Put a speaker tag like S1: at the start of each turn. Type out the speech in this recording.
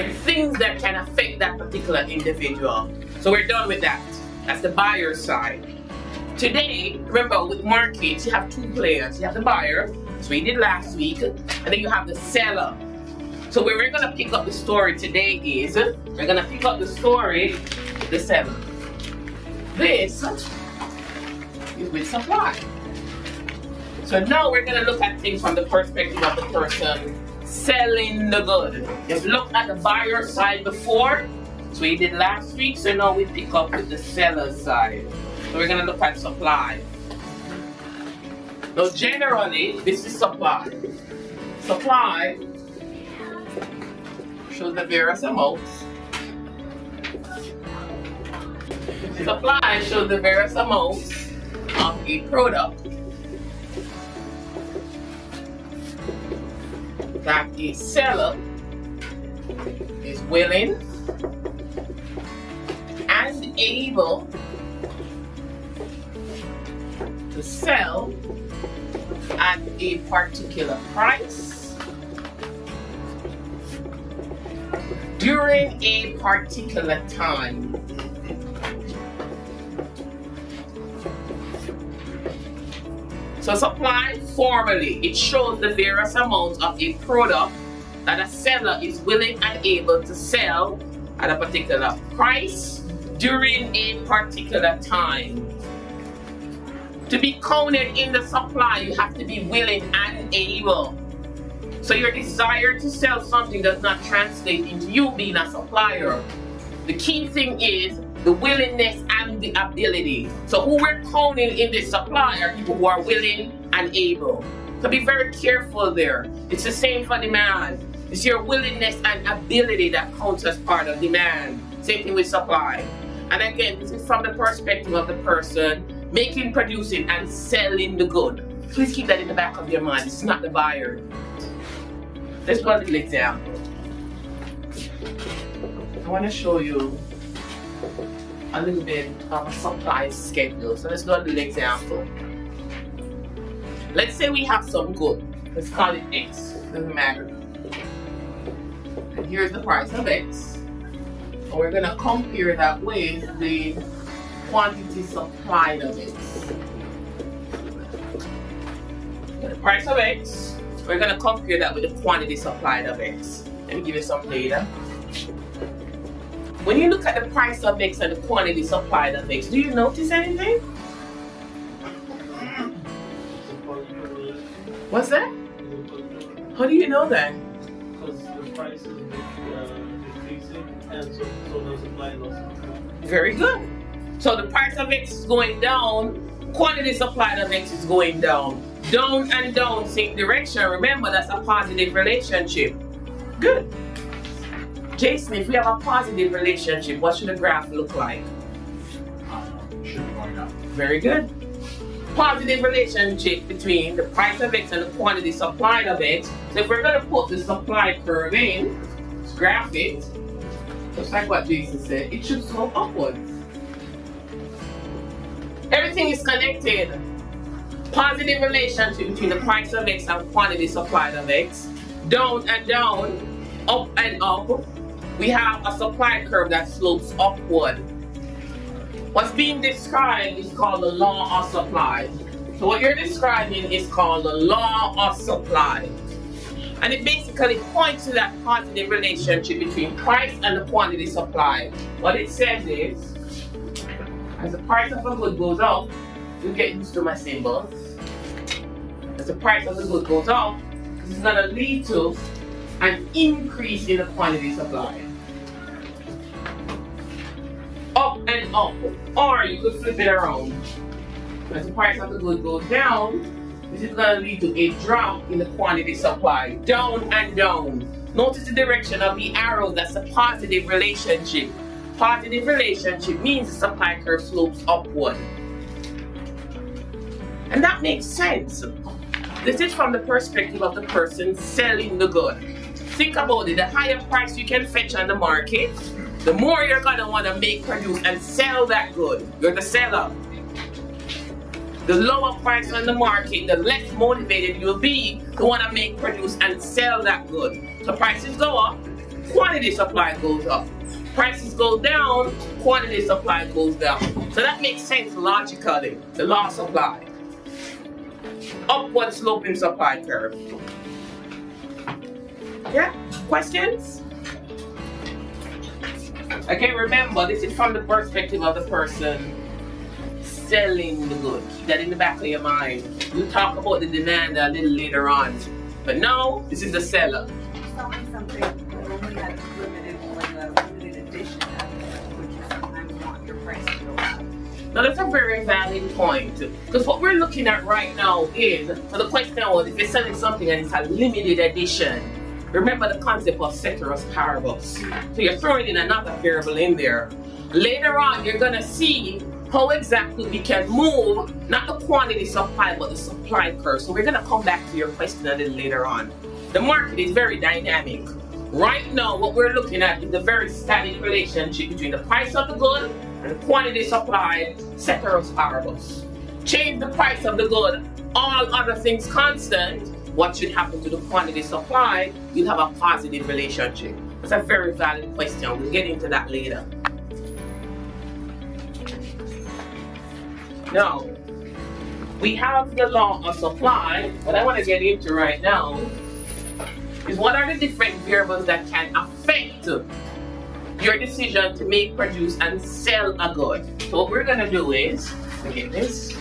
S1: and things that can affect that particular individual. So we're done with that. That's the buyer side. Today, remember with markets, you have two players. You have the buyer, that's what we did last week, and then you have the seller. So where we're gonna pick up the story today is, we're gonna pick up the story with the seller. This is with supply. So now we're gonna look at things from the perspective of the person selling the good. You've looked at the buyer side before, so we did last week, so now we pick up with the seller side. So we're gonna look at supply. Now generally, this is supply. Supply shows the various amounts. Supply shows the various amounts of a product that a seller is willing and able to sell at a particular price during a particular time. So supply, formally, it shows the various amounts of a product that a seller is willing and able to sell at a particular price during a particular time. To be counted in the supply, you have to be willing and able. So your desire to sell something does not translate into you being a supplier. The key thing is the willingness and the ability. So who we're counting in this supply are people who are willing and able. So be very careful there. It's the same for demand. It's your willingness and ability that counts as part of demand. Same thing with supply. And again, this is from the perspective of the person making, producing, and selling the good. Please keep that in the back of your mind. It's not the buyer. Let's do a little example. I want to show you a little bit of a supply schedule. So let's do a little example. Let's say we have some good. Let's call it X. Doesn't matter. And here's the price of X. And we're going to compare that with the quantity supplied of X. The price of X, we're going to compare that with the quantity supplied of X. Let me give you some data. When you look at the price of X and the quantity supplied of X, do you notice anything? What's that? How do you know that?
S2: Because the price is decreasing and so the supply loss.
S1: Very good. So the price of X is going down, quantity supplied of X is going down. Down and down, same direction. Remember, that's a positive relationship. Good. Jason, if we have a positive relationship, what should the graph look like?
S2: Should be going up.
S1: Very good. Positive relationship between the price of X and the quantity supplied of X. So if we're going to put the supply curve in, graph it, just like what Jason said, it should slope upwards. Everything is connected. Positive relationship between the price of X and quantity supplied of X. Down and down, up and up. We have a supply curve that slopes upward. What's being described is called the law of supply. So what you're describing is called the law of supply. And it basically points to that positive relationship between price and the quantity supplied. What it says is, as the price of a good goes up, you get used to my symbols. As the price of the good goes up, this is going to lead to an increase in the quantity supplied. Up and up. Or you could flip it around. As the price of the good goes down, this is going to lead to a drop in the quantity supply. Down and down. Notice the direction of the arrows. That's a positive relationship. Positive relationship means the supply curve slopes upward. And that makes sense. This is from the perspective of the person selling the good. Think about it. The higher price you can fetch on the market, the more you're going to want to make, produce, and sell that good. You're the seller. The lower price on the market, the less motivated you'll be to want to make, produce, and sell that good. So prices go up, quantity supply goes up. Prices go down, quantity supply goes down. So that makes sense logically, the law of supply. Upward sloping supply curve. Yeah, questions? Okay, remember, this is from the perspective of the person selling the good. Keep that in the back of your mind. We'll talk about the demand a little later on. But now, this is the seller.
S3: Something that only has limited edition, which you sometimes want your price to go up.
S1: Now that's a very valid point, because what we're looking at right now is, so the question was, if you're selling something and it's a limited edition, remember the concept of ceteris paribus. So you're throwing in another variable in there. Later on, you're going to see how exactly we can move, not the quantity supply, but the supply curve. So we're going to come back to your question a little later on. The market is very dynamic. Right now, what we're looking at is a very static relationship between the price of the good and the quantity supplied, ceteris paribus. Change the price of the good, all other things constant, what should happen to the quantity supplied? You'll have a positive relationship. That's a very valid question. We'll get into that later. Now, we have the law of supply. What I want to get into right now is what are the different variables that can affect your decision to make, produce, and sell a good. So what we're going to do is, let me get this.